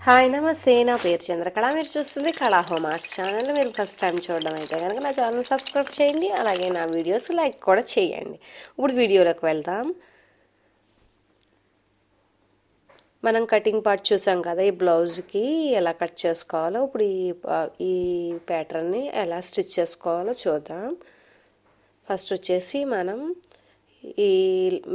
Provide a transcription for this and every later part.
Hi నమస్తే, నా పేరు చంద్రకళ. మీరు చూస్తుంది కళా హోమ్ ఆర్ట్స్ ఛానల్. మీరు ఫస్ట్ టైం చూడడం అయితే కనుక నా ఛానల్ సబ్స్క్రైబ్ చేయండి, అలాగే నా వీడియోస్ లైక్ కూడా చేయండి. ఇప్పుడు వీడియోలోకి వెళ్దాం. మనం కటింగ్ పార్ట్ చూసాం కదా, ఈ బ్లౌజ్కి ఎలా కట్ చేసుకోవాలో. ఇప్పుడు ఈ ప్యాటర్న్ని ఎలా స్టిచ్ చేసుకోవాలో చూద్దాం. ఫస్ట్ వచ్చేసి మనం ఈ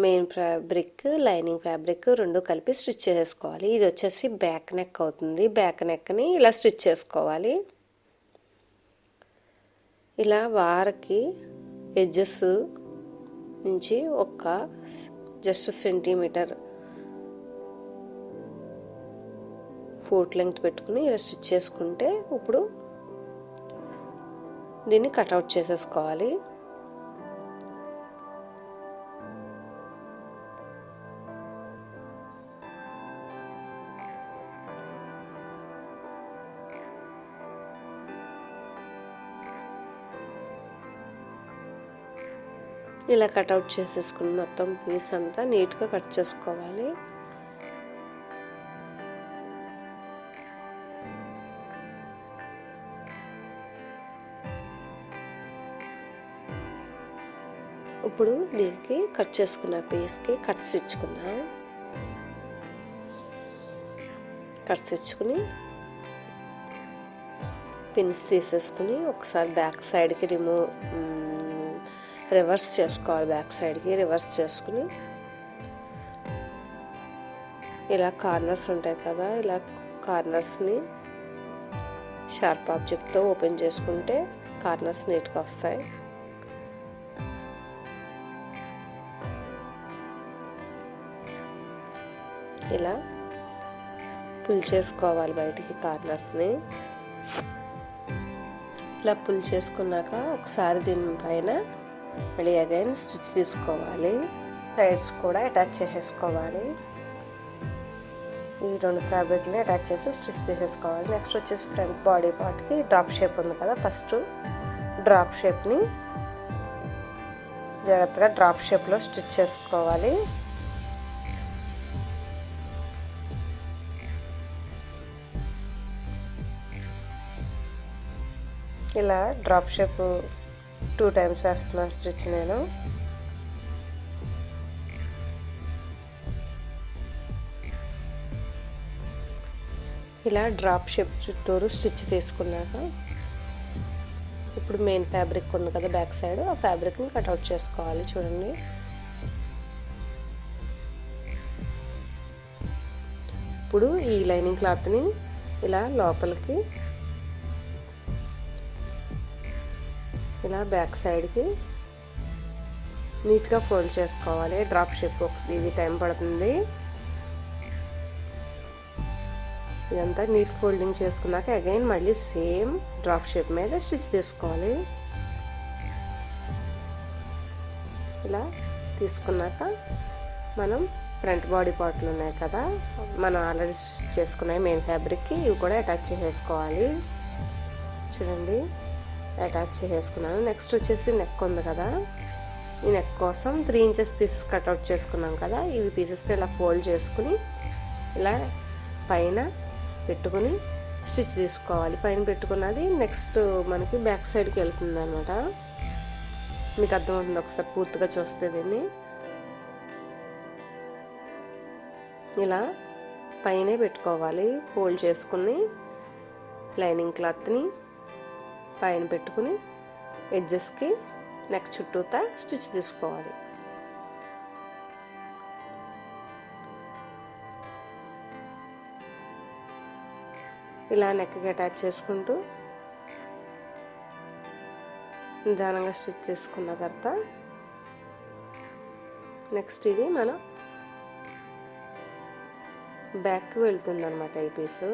మెయిన్ ఫ్యాబ్రిక్, లైనింగ్ ఫ్యాబ్రిక్ రెండు కలిపి స్టిచ్ చేసుకోవాలి. ఇది వచ్చేసి బ్యాక్ నెక్ అవుతుంది. బ్యాక్ నెక్ని ఇలా స్టిచ్ చేసుకోవాలి. ఇలా వారకి ఎడ్జెస్ నుంచి ఒక జస్ట్ సెంటీమీటర్ ఫోర్త్ లెంగ్త్ పెట్టుకుని ఇలా స్టిచ్ చేసుకుంటే ఇప్పుడు దీన్ని కట్అవుట్ చేసేసుకోవాలి. ఇలా కట్అవుట్ చేసేసుకుని మొత్తం పీస్ అంతా నీట్గా కట్ చేసుకోవాలి. ఇప్పుడు దీనికి కట్ చేసుకున్న పీస్కి కట్స్ ఇచ్చుకుందాం. కట్స్ ఇచ్చుకుని పిన్స్ తీసేసుకుని ఒకసారి బ్యాక్ సైడ్కి రివర్స్ చేసుకోవాలి. బ్యాక్ సైడ్కి రివర్స్ చేసుకుని ఇలా కార్నర్స్ ఉంటాయి కదా, ఇలా కార్నర్స్ని షార్ప్ ఆబ్జెక్ట్తో ఓపెన్ చేసుకుంటే కార్నర్స్ నీట్గా వస్తాయి. ఇలా పుల్ చేసుకోవాలి బయటికి కార్నర్స్ని. ఇలా పుల్ చేసుకున్నాక ఒకసారి దీనిపైన మళ్ళీ అగైన్ స్టిచ్ తీసుకోవాలి. సైడ్స్ కూడా అటాచ్ చేసేసుకోవాలి. ఈ రెండు ఫ్యాబ్రిక్ని అటాచ్ చేసి స్టిచ్ తీసేసుకోవాలి. నెక్స్ట్ వచ్చేసి ఫ్రంట్ బాడీ పార్ట్కి డ్రాప్ షేప్ ఉంది కదా, ఫస్ట్ డ్రాప్ షేప్ని జాగ్రత్తగా డ్రాప్ షేప్లో స్టిచ్ చేసుకోవాలి. ఇలా డ్రాప్ షేప్ 2 టైమ్స్ వేస్తున్నాను స్టిచ్ నేను. ఇలా డ్రాప్ షేప్ చుట్టూరు స్టిచ్ తీసుకున్నాక ఇప్పుడు మెయిన్ ఫ్యాబ్రిక్ ఉంది కదా బ్యాక్ సైడ్, ఆ ఫ్యాబ్రిక్ని కట్అవుట్ చేసుకోవాలి. చూడండి, ఇప్పుడు ఈ లైనింగ్ క్లాత్ని ఇలా లోపలికి ఇలా బ్యాక్ సైడ్కి నీట్గా ఫోల్డ్ చేసుకోవాలి. డ్రాప్ షేప్ ఇది టైం పడుతుంది. ఇదంతా నీట్ ఫోల్డింగ్ చేసుకున్నాక అగైన్ మళ్ళీ సేమ్ డ్రాప్ షేప్ మీద స్టిచ్ తీసుకోవాలి. ఇలా తీసుకున్నాక మనం ఫ్రంట్ బాడీ పార్ట్లు ఉన్నాయి కదా, మనం ఆల్రెడీ స్టిచ్ చేసుకున్నాయి మెయిన్ ఫ్యాబ్రిక్కి, ఇవి కూడా అటాచ్ చేసేసుకోవాలి. చూడండి, అటాచ్ చేసేసుకున్నాను. నెక్స్ట్ వచ్చేసి నెక్ ఉంది కదా, ఈ నెక్ కోసం 3 ఇంచెస్ పీసెస్ కట్అవుట్ చేసుకున్నాం కదా, ఇవి పీసెస్ ఇలా ఫోల్డ్ చేసుకుని ఇలా పైన పెట్టుకుని స్టిచ్ తీసుకోవాలి. పైన పెట్టుకున్నది నెక్స్ట్ మనకి బ్యాక్ సైడ్కి వెళ్తుంది అనమాట. మీకు అర్థమవుతుంది ఒకసారి పూర్తిగా చూస్తే. దీన్ని ఇలా పైనే పెట్టుకోవాలి. ఫోల్డ్ చేసుకుని లైనింగ్ క్లాత్ని పైన పెట్టుకుని ఎడ్జెస్కి నెక్ చుట్టూతా స్టిచ్ తీసుకోవాలి. ఇలా నెక్కి అటాచ్ చేసుకుంటూ నిదానంగా స్టిచ్ చేసుకున్న తర్వాత నెక్స్ట్ ఇది మన బ్యాక్కి వెళ్తుంది అనమాట ఈ పీసు.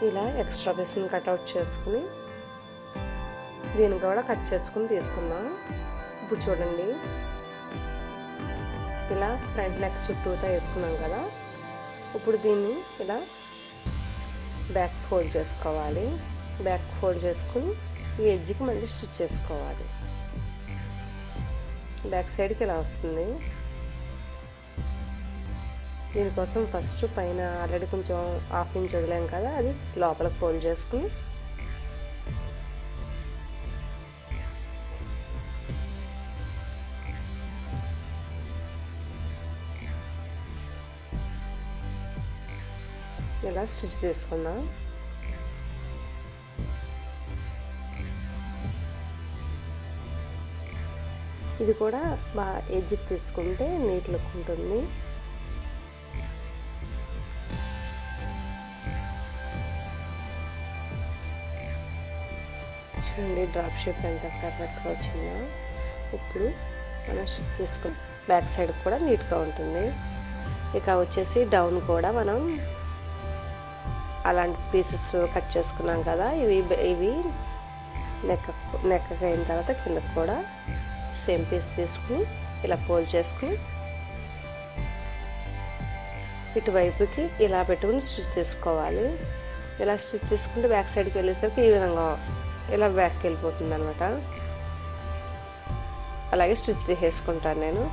ఇలా ఎక్స్ట్రా పీస్ని కట్అవుట్ చేసుకుని దీన్ని కూడా కట్ చేసుకుని తీసుకుందాం. ఇప్పుడు చూడండి, ఇలా ఫ్రంట్ నెక్ చుట్టూతో వేసుకున్నాం కదా. ఇప్పుడు దీన్ని ఇలా బ్యాక్ ఫోల్డ్ చేసుకోవాలి. బ్యాక్ ఫోల్డ్ చేసుకుని ఈ ఎడ్జ్కి మళ్ళీ స్టిచ్ చేసుకోవాలి. బ్యాక్ సైడ్కి ఇలా వస్తుంది. దీనికోసం ఫస్ట్ పైన ఆల్రెడీ కొంచెం 1/2 ఇంచ్ వదిలాం కదా, అది లోపలికి ఫోల్డ్ చేసుకుని ఇలా స్టిచ్ తీసుకుందాం. ఇది కూడా బాగా ఎడ్జ్కి తీసుకుంటే నీట్ లుక్ ఉంటుంది. చూడండి డ్రాప్ షేప్ ఎంత పర్ఫెక్ట్గా వచ్చిందో. ఇప్పుడు మనం తీసుకుని బ్యాక్ సైడ్ కూడా నీట్గా ఉంటుంది. ఇక వచ్చేసి డౌన్ కూడా మనం అలాంటి పీసెస్ కట్ చేసుకున్నాం కదా, ఇవి నెక్ అయిన తర్వాత కిందకు కూడా సేమ్ పీస్ తీసుకుని ఇలా ఫోల్డ్ చేసుకుని ఇటువైపుకి ఇలా పెట్టుకుని స్టిచ్ తీసుకోవాలి. ఇలా స్టిచ్ తీసుకుంటే బ్యాక్ సైడ్కి వెళ్ళేసరికి ఈ విధంగా ఇలా బ్యాక్కి వెళ్ళిపోతుంది అనమాట. అలాగే స్టిచ్ తీసేసుకుంటాను నేను.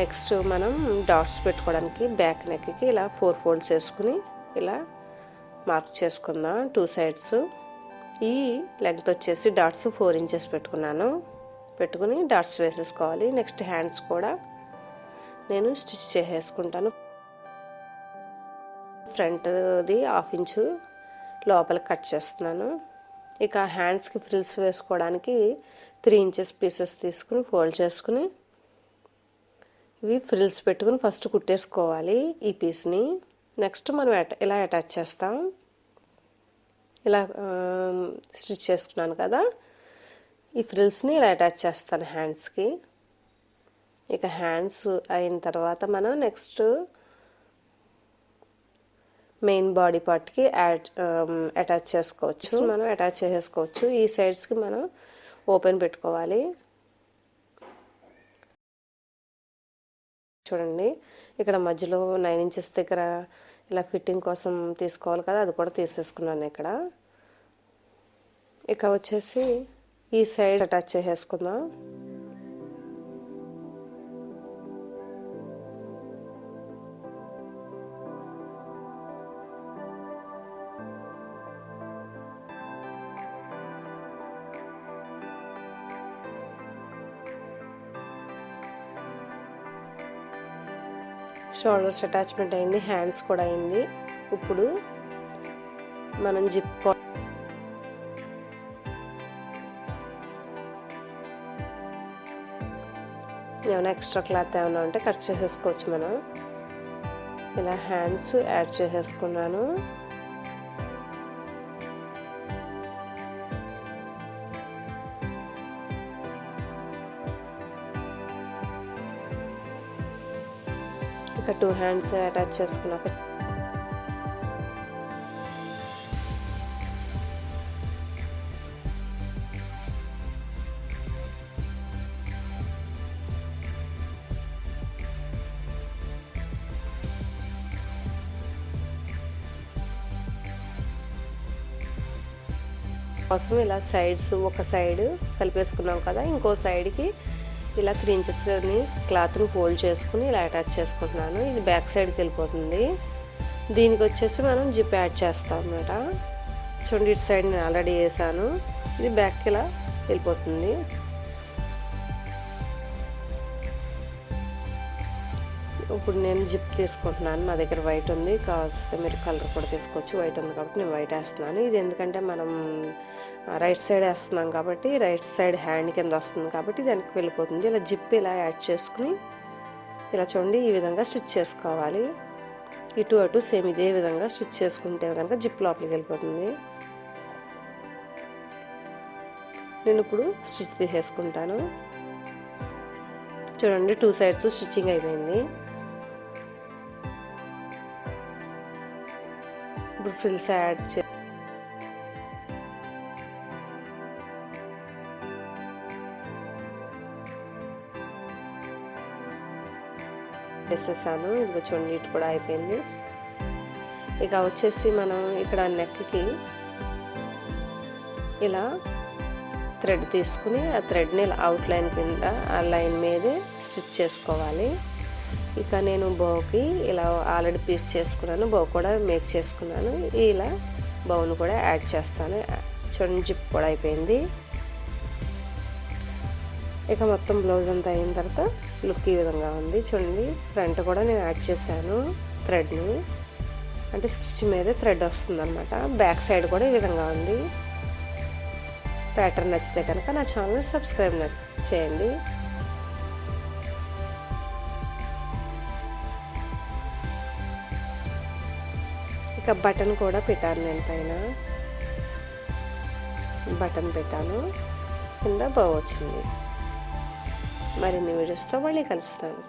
నెక్స్ట్ మనం డాట్స్ పెట్టుకోవడానికి బ్యాక్ నెక్కి ఇలా 4 ఫోల్డ్స్ వేసుకుని ఇలా మార్క్ చేసుకుందాం 2 సైడ్స్. ఈ లెంగ్త్ వచ్చేసి డాట్స్ 4 ఇంచెస్ పెట్టుకుని డాట్స్ వేసేసుకోవాలి. నెక్స్ట్ హ్యాండ్స్ కూడా నేను స్టిచ్ చేసేసుకుంటాను. ఫ్రంట్ది 1/2 ఇంచు లోపలికి కట్ చేస్తున్నాను. ఇక హ్యాండ్స్కి ఫ్రిల్స్ వేసుకోవడానికి 3 ఇంచెస్ పీసెస్ తీసుకుని ఫోల్డ్ చేసుకుని ఇవి ఫ్రిల్స్ పెట్టుకుని ఫస్ట్ కుట్టేసుకోవాలి ఈ పీస్ని. నెక్స్ట్ మనం ఇలా అటాచ్ చేస్తాం. ఇలా స్టిచ్ చేసుకున్నాను కదా, ఈ ఫ్రిల్స్ని ఇలా అటాచ్ చేస్తాను హ్యాండ్స్కి. ఇక హ్యాండ్స్ అయిన తర్వాత మనం నెక్స్ట్ మెయిన్ బాడీ పార్ట్కి అటాచ్ చేసుకోవచ్చు. మనం అటాచ్ చేసేసుకోవచ్చు. ఈ సైడ్స్కి మనం ఓపెన్ పెట్టుకోవాలి. చూడండి, ఇక్కడ మధ్యలో 9 ఇంచెస్ దగ్గర ఇలా ఫిట్టింగ్ కోసం తీసుకోవాలి కదా, అది కూడా తీసేసుకున్నాను ఇక్కడ. ఇక వచ్చేసి ఈ సైడ్ అటాచ్ చేసేసుకుందాం. షోల్డర్స్ అటాచ్మెంట్ అయింది, హ్యాండ్స్ కూడా అయింది. ఇప్పుడు మనం జిప్ ఏమైనా ఎక్స్ట్రా క్లాత్ ఏమైనా ఉంటే కట్ చేసేసుకోవచ్చు. మనం ఇలా హ్యాండ్స్ యాడ్ చేసేసుకున్నాను. ఇక 2 హ్యాండ్స్ అటాచ్ చేసుకున్నాక కోసం ఇలా సైడ్స్ ఒక సైడ్ కలిపేసుకున్నాం కదా, ఇంకో సైడ్కి ఇలా 3 ఇంచెస్ని క్లాత్ని ఫోల్డ్ చేసుకుని ఇలా అటాచ్ చేసుకుంటున్నాను. ఇది బ్యాక్ సైడ్కి వెళ్ళిపోతుంది. దీనికి వచ్చేసి మనం జిప్ యాడ్ చేస్తాం అన్నమాట. చూడండి, ఇటు సైడ్ నేను ఆల్రెడీ వేసాను, ఇది బ్యాక్కి ఇలా వెళ్ళిపోతుంది. ఇప్పుడు నేను జిప్ తీసుకుంటున్నాను. నా దగ్గర వైట్ ఉంది, కావాల్సి మీరు కలర్ కూడా తీసుకోవచ్చు. వైట్ ఉంది కాబట్టి నేను వైట్ వేస్తున్నాను. ఇది ఎందుకంటే మనం రైట్ సైడ్ వేస్తున్నాం కాబట్టి రైట్ సైడ్ హ్యాండ్ కింద వస్తుంది కాబట్టి దానికి వెళ్ళిపోతుంది. ఇలా జిప్ ఇలా యాడ్ చేసుకుని ఇలా చూడండి ఈ విధంగా స్టిచ్ చేసుకోవాలి. ఇటు అటు సేమ్ ఇదే విధంగా స్టిచ్ చేసుకుంటే కనుక జిప్ లోపలికి వెళ్ళిపోతుంది. నేను ఇప్పుడు స్టిచ్ తీసేసుకుంటాను. చూడండి 2 సైడ్స్ స్టిచ్చింగ్ అయిపోయింది. ఇప్పుడు ఫ్రిల్స్ యాడ్ చేసేసాను. ఇదిగో చూడండి ఇటు కూడా అయిపోయింది. ఇక వచ్చేసి మనం ఇక్కడ నెక్కి ఇలా థ్రెడ్ తీసుకుని ఆ థ్రెడ్ని ఇలా అవుట్లైన్ కింద ఆ లైన్ మీదే స్టిచ్ చేసుకోవాలి. ఇక నేను బౌకి ఇలా ఆల్రెడీ పీస్ చేసుకున్నాను, బౌ కూడా మేక్ చేసుకున్నాను. ఇలా బౌను కూడా యాడ్ చేస్తాను. చూడండి జిప్ కూడా అయిపోయింది. ఇక మొత్తం బ్లౌజ్ అంతా అయిన తర్వాత లుక్ ఈ విధంగా ఉంది. చూడండి ఫ్రంట్ కూడా నేను యాడ్ చేశాను థ్రెడ్ని, అంటే స్టిచ్ మీద థ్రెడ్ వస్తుంది అనమాట. బ్యాక్ సైడ్ కూడా ఈ విధంగా ఉంది. ప్యాటర్న్ నచ్చితే కనుక నా ఛానల్ని సబ్స్క్రైబ్ చేయండి. ఇక బటన్ కూడా పెట్టాను, నేను పైన బటన్ పెట్టాను, కింద బౌ వచ్చింది. మరిన్ని వీడియోస్తో మళ్ళీ కలుస్తాను.